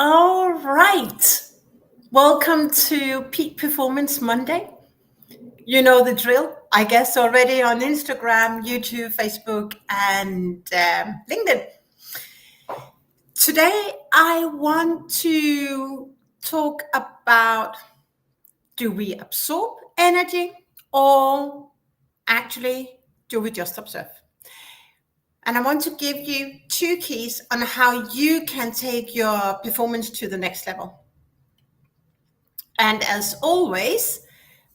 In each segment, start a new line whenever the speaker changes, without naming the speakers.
All right. Welcome to Peak Performance Monday. You know the drill, I guess, already on Instagram, YouTube, Facebook, and LinkedIn. Today, I want to talk about, do we absorb energy or actually do we just observe? And I want to give you two keys on how you can take your performance to the next level. And as always,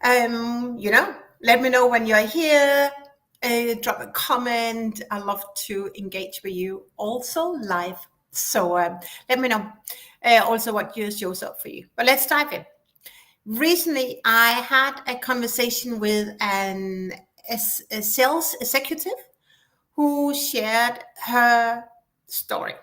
let me know when you're here. Drop a comment. I love to engage with you also live. So let me know also what shows up for you. But let's dive in. Recently, I had a conversation with a sales executive who shared her story.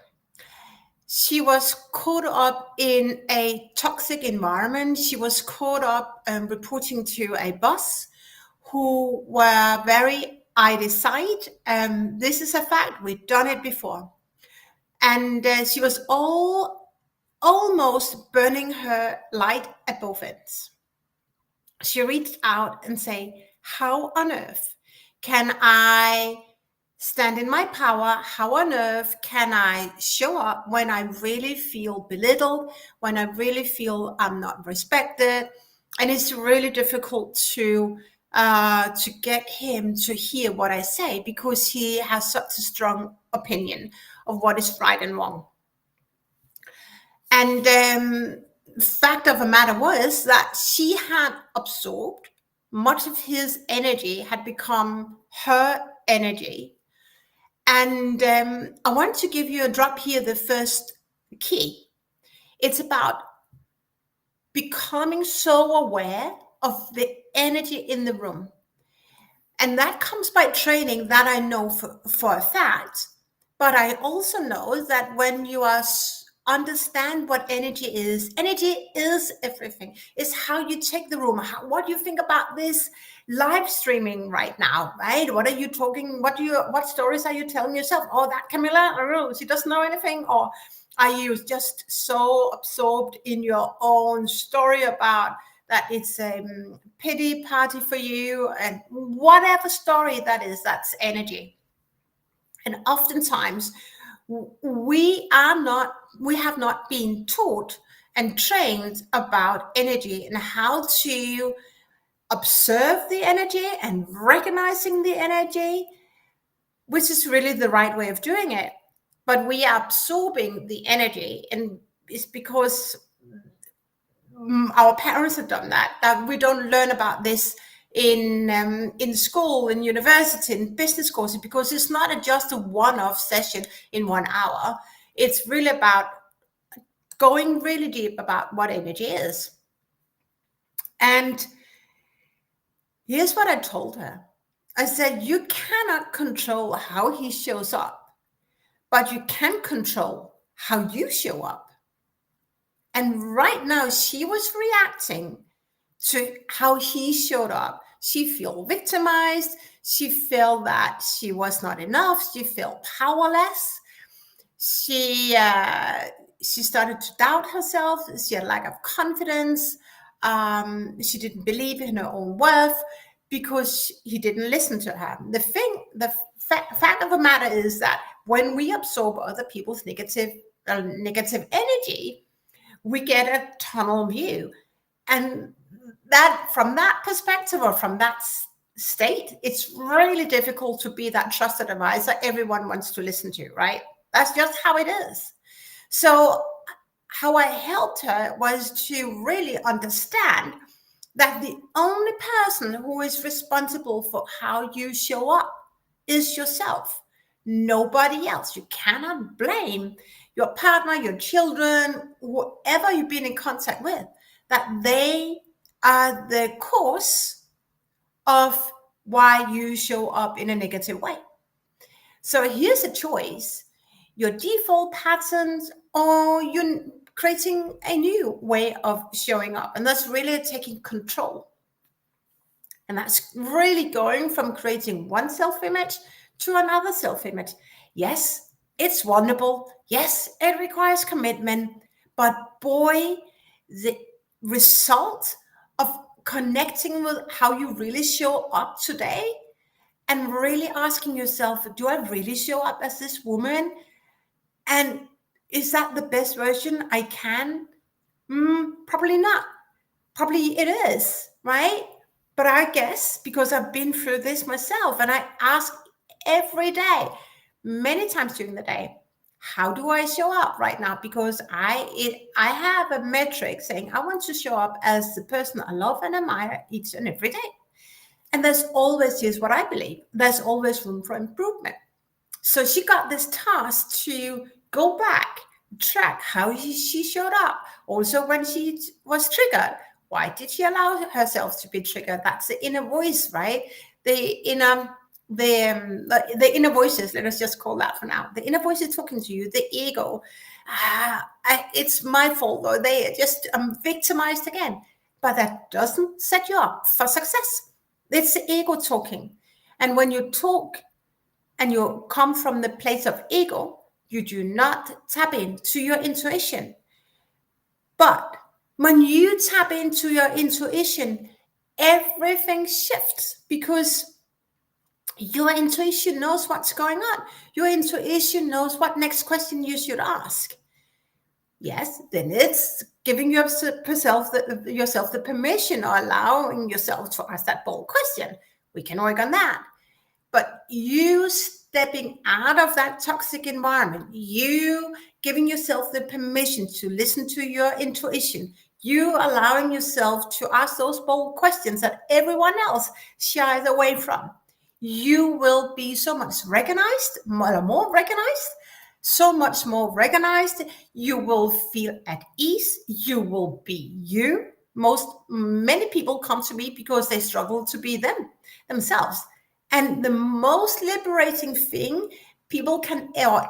She was caught up in a toxic environment. She was caught up reporting to a boss who were very I decide. This is a fact. We've done it before. And she was almost burning her light at both ends. She reached out and said, how on earth can I stand in my power? How on earth can I show up when I really feel belittled, when I really feel I'm not respected? And it's really difficult to get him to hear what I say because he has such a strong opinion of what is right and wrong. And fact of the matter was that she had absorbed much of his energy, had become her energy. And I want to give you a drop here, the first key. It's about becoming so aware of the energy in the room. And that comes by training, that I know for a fact. But I also know that when you understand what energy is everything. It's how you take the room, what you think about this live streaming right now, right? What are you talking? What stories are you telling yourself? Oh, that Camilla, oh, she doesn't know anything. Or are you just so absorbed in your own story about that it's a pity party for you? And whatever story that is, that's energy. And oftentimes we have not been taught and trained about energy and how to observe the energy and recognizing the energy, which is really the right way of doing it. But we are absorbing the energy, and it's because our parents have done that we don't learn about this in school, in university, in business courses, because it's not just a one-off session in 1 hour. It's really about going really deep about what energy is. And here's what I told her. I said, you cannot control how he shows up, but you can control how you show up. And right now she was reacting to how he showed up. She felt victimized. She felt that she was not enough. She felt powerless. She started to doubt herself. She had lack of confidence. She didn't believe in her own worth because he didn't listen to her. The fact of the matter is that when we absorb other people's negative energy, we get a tunnel view. And that, from that perspective or from that state, it's really difficult to be that trusted advisor everyone wants to listen to, right? That's just how it is. So how I helped her was to really understand that the only person who is responsible for how you show up is yourself, nobody else. You cannot blame your partner, your children, whoever you've been in contact with, that they are the cause of why you show up in a negative way. So here's a choice: your default patterns, or you're creating a new way of showing up. And that's really taking control. And that's really going from creating one self-image to another self-image. Yes, it's vulnerable. Yes, it requires commitment, But boy, the result of connecting with how you really show up today and really asking yourself, do I really show up as this woman? And is that the best version I can? Probably not. Probably it is, right? But I guess because I've been through this myself and I ask every day, many times during the day, how do I show up right now? Because I have a metric saying I want to show up as the person I love and admire each and every day. And there's always, here's what I believe, there's always room for improvement. So she got this task to go back, track how she showed up. Also, when she was triggered, why did she allow herself to be triggered? That's the inner voice, right? The inner voices, let us just call that for now. The inner voice is talking to you, the ego. It's my fault, or they just, I'm victimized again. But that doesn't set you up for success. It's the ego talking. And when you talk and you come from the place of ego, you do not tap into your intuition. But when you tap into your intuition, everything shifts because your intuition knows what's going on. Your intuition knows what next question you should ask. Yes, then it's giving yourself the permission or allowing yourself to ask that bold question. We can work on that. But you stepping out of that toxic environment, you giving yourself the permission to listen to your intuition, you allowing yourself to ask those bold questions that everyone else shies away from, you will be so much recognized, more recognized, so much more recognized. You will feel at ease. You will be you. Many people come to me because they struggle to be themselves. And the most liberating thing people can ever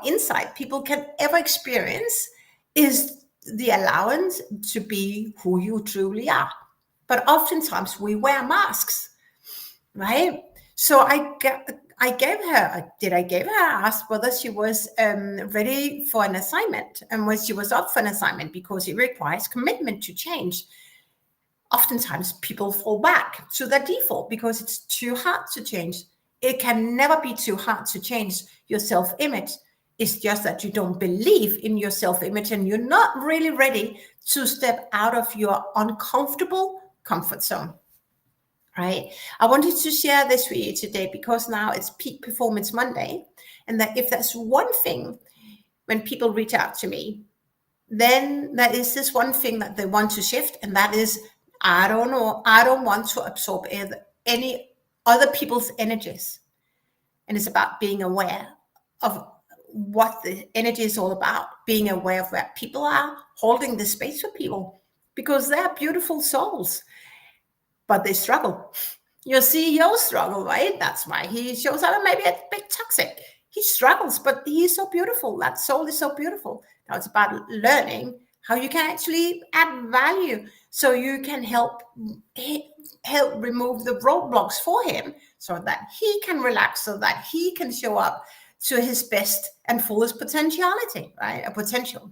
experience is the allowance to be who you truly are. But oftentimes we wear masks, right? So I gave her asked whether she was ready for an assignment, and when she was up for an assignment, because it requires commitment to change. Oftentimes people fall back to their default because it's too hard to change. It can never be too hard to change your self-image. It's just that you don't believe in your self-image and you're not really ready to step out of your uncomfortable comfort zone. Right? I wanted to share this with you today because now it's Peak Performance Monday. And that if there's one thing when people reach out to me, then there is this one thing that they want to shift, and that is, I don't know, I don't want to absorb any other people's energies. And it's about being aware of what the energy is all about, being aware of where people are, holding the space for people, because they're beautiful souls, but they struggle. Your CEO struggle, right? That's why he shows up and maybe a bit toxic. He struggles, but he's so beautiful. That soul is so beautiful. Now it's about learning how you can actually add value so you can help remove the roadblocks for him so that he can relax, so that he can show up to his best and fullest potentiality, right? A potential.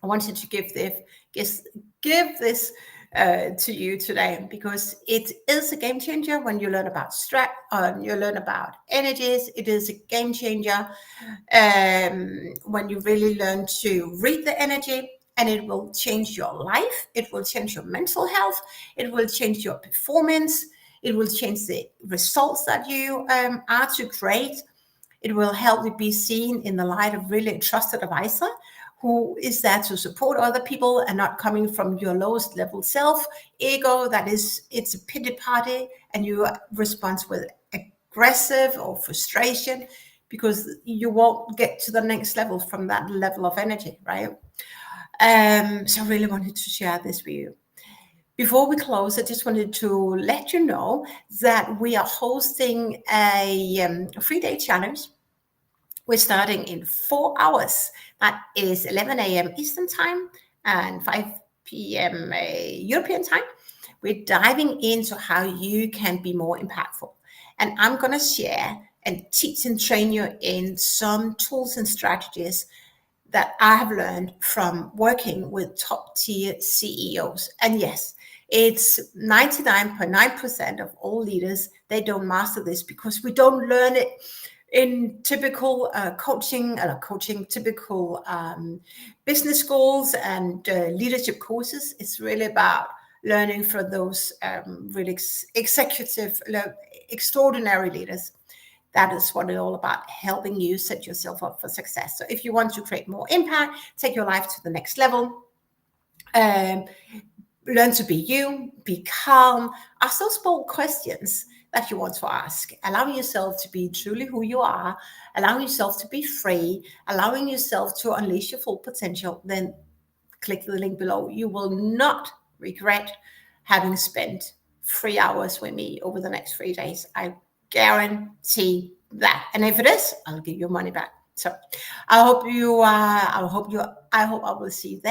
I wanted to give this to you today because it is a game changer when you learn about stress, you learn about energies. It is a game changer when you really learn to read the energy, and it will change your life. It will change your mental health. It will change your performance. It will change the results that you are to create. It will help you be seen in the light of really a trusted advisor who is there to support other people and not coming from your lowest level self ego. That is, it's a pity party, and you respond with aggressive or frustration because you won't get to the next level from that level of energy, right? So I really wanted to share this with you. Before we close, I just wanted to let you know that we are hosting a 3-day challenge. We're starting in 4 hours. That is 11 a.m. Eastern time and 5 p.m. European time. We're diving into how you can be more impactful. And I'm going to share and teach and train you in some tools and strategies that I have learned from working with top tier CEOs. And yes, it's 99.9% of all leaders, they don't master this because we don't learn it in typical typical business schools and leadership courses. It's really about learning from those really executive, extraordinary leaders. That is what it's all about, helping you set yourself up for success. So if you want to create more impact, take your life to the next level, learn to be you, be calm, ask those bold questions that you want to ask, allowing yourself to be truly who you are, allowing yourself to be free, allowing yourself to unleash your full potential, then click the link below. You will not regret having spent 3 hours with me over the next 3 days. I guarantee that. And if it is, I'll give you money back. So I hope I will see you there.